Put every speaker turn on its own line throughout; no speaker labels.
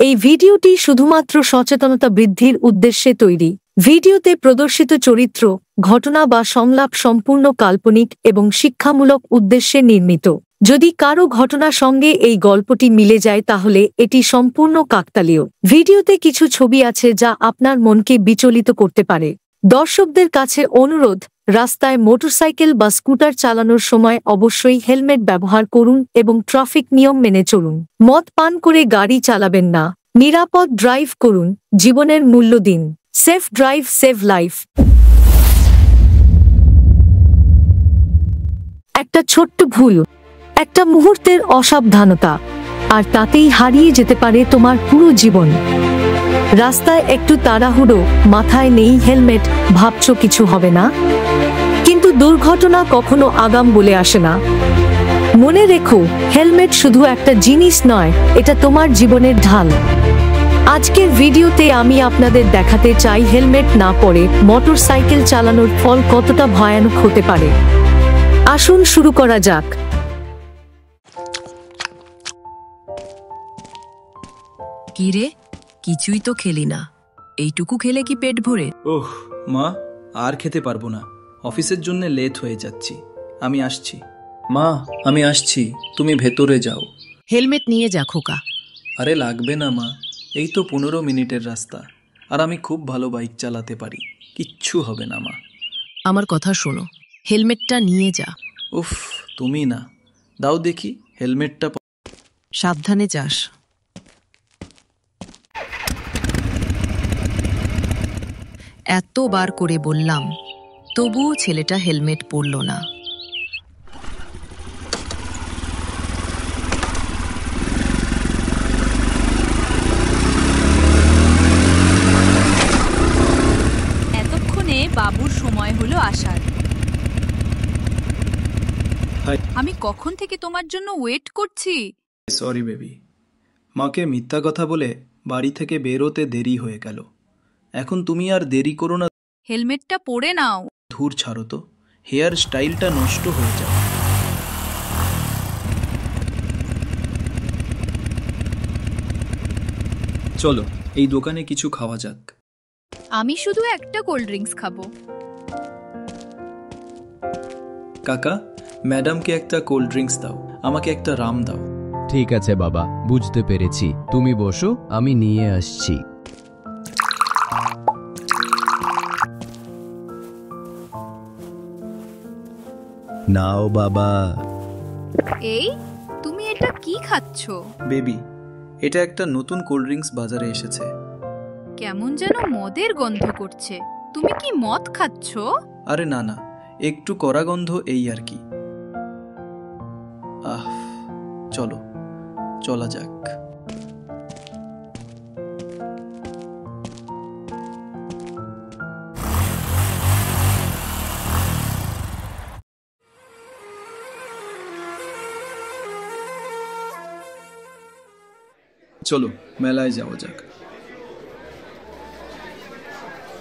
এই ভিডিওটি শুধুমাত্র সচেতনতা বৃদ্ধির উদ্দেশ্যে তৈরি। ভিডিওতে প্রদর্শিত চরিত্র, ঘটনা বা সংলাপ সম্পূর্ণ কাল্পনিক এবং শিক্ষামূলক উদ্দেশ্যে নির্মিত। যদি কারো ঘটনার সঙ্গে এই গল্পটি মিলে যায় তাহলে এটি সম্পূর্ণ কাকতালীয়। ভিডিওতে কিছু ছবি আছে যা আপনার মনকে বিচলিত করতে পারে। দর্শকদের কাছে অনুরোধ, রাস্তায় মোটরসাইকেল বা স্কুটার চালানোর সময় অবশ্যই হেলমেট ব্যবহার করুন এবং ট্রাফিক নিয়ম মেনে চলুন। মদ পান করে গাড়ি চালাবেন না। নিরাপদ ড্রাইভ করুন, জীবনের মূল্য দিন। Safe drive, save life. একটা ছোট্ট ভুল, একটা মুহূর্তের অসাবধানতা, আর তাতেই হারিয়ে যেতে পারে তোমার পুরো জীবন। রাস্তায় একটু তাড়াহুড়ো, মাথায় নেই হেলমেট, ভাবছো কিছু হবে না, কিন্তু দুর্ঘটনা কখনো আগাম বলে আসে না। মনে রেখো, হেলমেট শুধু একটা জিনিস নয়, এটা তোমার জীবনের ঢাল। আজকের ভিডিওতে আমি আপনাদের দেখাতে চাই হেলমেট না পরে মোটরসাইকেল চালানোর ফল কতটা ভয়ানক হতে পারে। আসুন শুরু করা যাক।
কি রে, কিছুই তো খেলি না, এইটুকু খেলে কি পেট ভরে?
ওহ মা, আর খেতে পারবো না, অফিসের জন্য লেট হয়ে যাচ্ছি। আমি আসছি মা, আমি আসছি, তুমি ভেতরে যাও।
হেলমেট নিয়ে যা খোকা।
আরে লাগবে না মা, এই তো 15 মিনিটের রাস্তা, আর আমি খুব ভালো বাইক চালাতে পারি, কিচ্ছু হবে না মা।
আমার কথা শোনো, হেলমেটটা নিয়ে যা।
উফ, তুমি না, দাও দেখি হেলমেটটা।
সাবধানে যাস। এতবার করে বললাম, তবুও ছেলেটা হেলমেট পরল না।
এতক্ষণে বাবুর সময় হলো আসার। আমি কখন থেকে তোমার জন্য ওয়েট করছি।
সরি বেবি, মাকে মিথ্যা কথা বলে বাড়ি থেকে বেরোতে দেরি হয়ে গেল। এখন তুমি আর দেরি করো না,
হেলমেটটা পরে নাও।
ধুর ছাড়ো তো, হেয়ার স্টাইলটা নষ্ট হয়ে যায়। চলো এই দোকানে কিছু খাওয়া যাক।
আমি শুধু একটা কোল্ড ড্রিঙ্কস খাবো।
কাকা, ম্যাডামকে একটা কোল্ড ড্রিঙ্কস দাও, আমাকে একটা রাম দাও।
ঠিক আছে বাবা, বুঝতে পেরেছি, তুমি বসো, আমি নিয়ে আসছি। নাও বাবা।
এই, তুমি এটা কি খাচ্ছো?
বেবি, এটা একটা নতুন কোল্ড ড্রিঙ্কস বাজারে এসেছে।
কেমন যেন মদের গন্ধ করছে। তুমি কি মদ খাচ্ছো?
আরে না না, একটু কড়া গন্ধ, এই আর কি। আহ, চলো চলা যাক। চলো মেলায় যাওয়া যাক।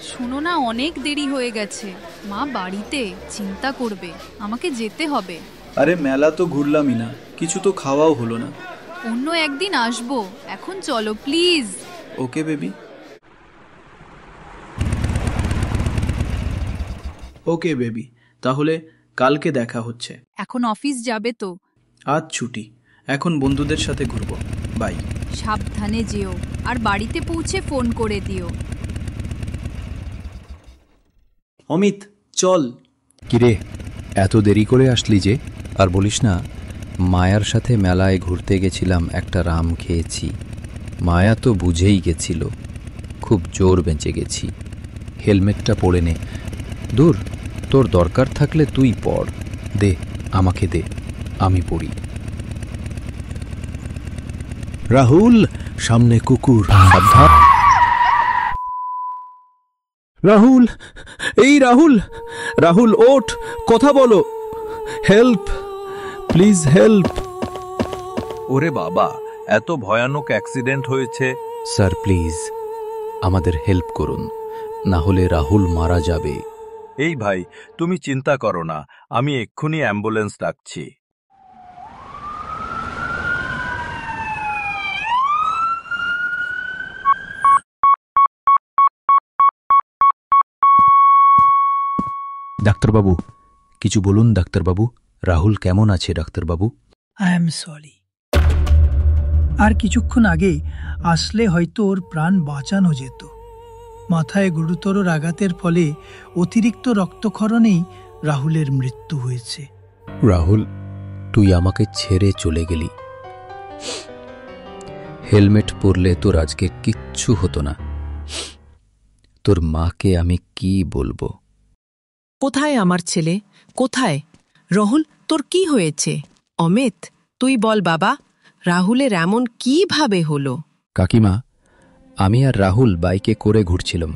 শোনো না, অনেক দেরি হয়ে গেছে। মা বাড়িতে চিন্তা করবে, আমাকে যেতে হবে।
আরে মেলা তো ঘুরলামই না, কিছু তো খাওয়াও হলো না।
অন্য একদিন আসবো, এখন চলো please.
Okay baby. Okay baby, তাহলে কালকে দেখা হচ্ছে।
এখন অফিস যাবে তো?
আজ ছুটি, এখন বন্ধুদের সাথে ঘুরবো। বাই।
সাবধানে যেও, আর বাড়িতে পৌঁছে ফোন করে দিও।
অমিত, চল।
কিরে, এত দেরি করে আসলি যে? আর বলিস না, মায়ার সাথে মেলায় ঘুরতে গেছিলাম, একটা রাম খেয়েছি। মায়া তো বুঝেই গেছিল, খুব জোর বেঁচে গেছি। হেলমেটটা পরে নে। দূর, তোর দরকার থাকলে তুই পর, দে আমাকে দে, আমি পড়ি। রাহুল, সামনে কুকুর, সাবধান। রাহুল, এই রাহুল, রাহুল ওঠ, কথা বলো, হেল্প, প্লিজ হেল্প।
ওরে বাবা, এত ভয়ানক অ্যাক্সিডেন্ট হয়েছে।
স্যার প্লিজ আমাদের হেল্প করুন, না হলে রাহুল মারা যাবে।
এই ভাই, তুমি চিন্তা করো না, আমি এক্ষুনি অ্যাম্বুলেন্স ডাকছি।
ডাক্তারবাবু, কিছু বলুন ডাক্তারবাবু। রাহুল কেমন আছে ডাক্তারবাবু?
I am sorry. আর কিছুক্ষণ আগে আসলে হয়তো ওর প্রাণ বাঁচানো যেত। মাথায় গুরুতর আঘাতের ফলে অতিরিক্ত রক্তক্ষরণেই রাহুলের মৃত্যু হয়েছে।
রাহুল, তুই আমাকে ছেড়ে চলে গেলি। হেলমেট পরলে তোর আজকে কিচ্ছু হতো না। তোর মাকে আমি কি বলবো?
কোথায় আমার ছেলে? কোথায়? রাহুল, তোর কি হয়েছে? অমিত, তুই বল বাবা, রাহুলের এমন কিভাবে হলো?
কাকিমা, আমি আর রাহুল বাইকে করে ঘুরছিলাম।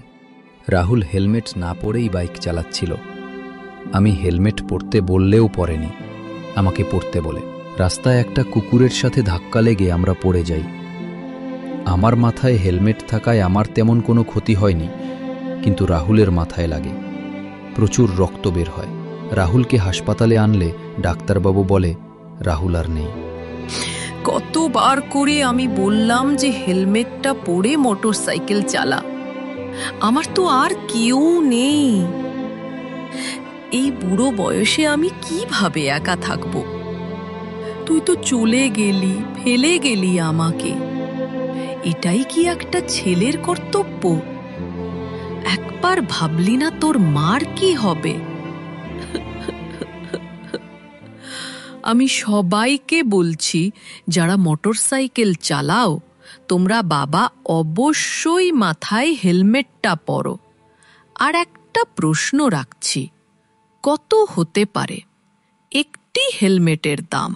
রাহুল হেলমেট না পরেই বাইক চালাচ্ছিল। আমি হেলমেট পরতে বললেও পরেনি, আমাকে পরতে বলে। রাস্তায় একটা কুকুরের সাথে ধাক্কা লেগে আমরা পড়ে যাই। আমার মাথায় হেলমেট থাকায় আমার তেমন কোনো ক্ষতি হয়নি, কিন্তু রাহুলের মাথায় লাগে। প্রচুর রক্ত বের হয়। রাহুলকে হাসপাতালে আনলে ডাক্তারবাবু বলে রাহুল আর নেই।
কতবার করে আমি বললাম যে হেলমেটটা পরে মোটরসাইকেল চালা। আমার তো আর কেউ নেই। এই বুড়ো বয়সে আমি কিভাবে একা থাকবো? তুই তো চলে গেলি, ফেলে গেলি আমাকে। এটাই কি একটা ছেলের কর্তব্য? একবার ভাবলি না তোর মার কি হবে? আমি সবাইকে বলছি, যারা মোটরসাইকেল চালাও, তোমরা বাবা অবশ্যই মাথায় হেলমেটটা পরো। আর একটা প্রশ্ন রাখছি, কত হতে পারে একটি হেলমেটের দাম?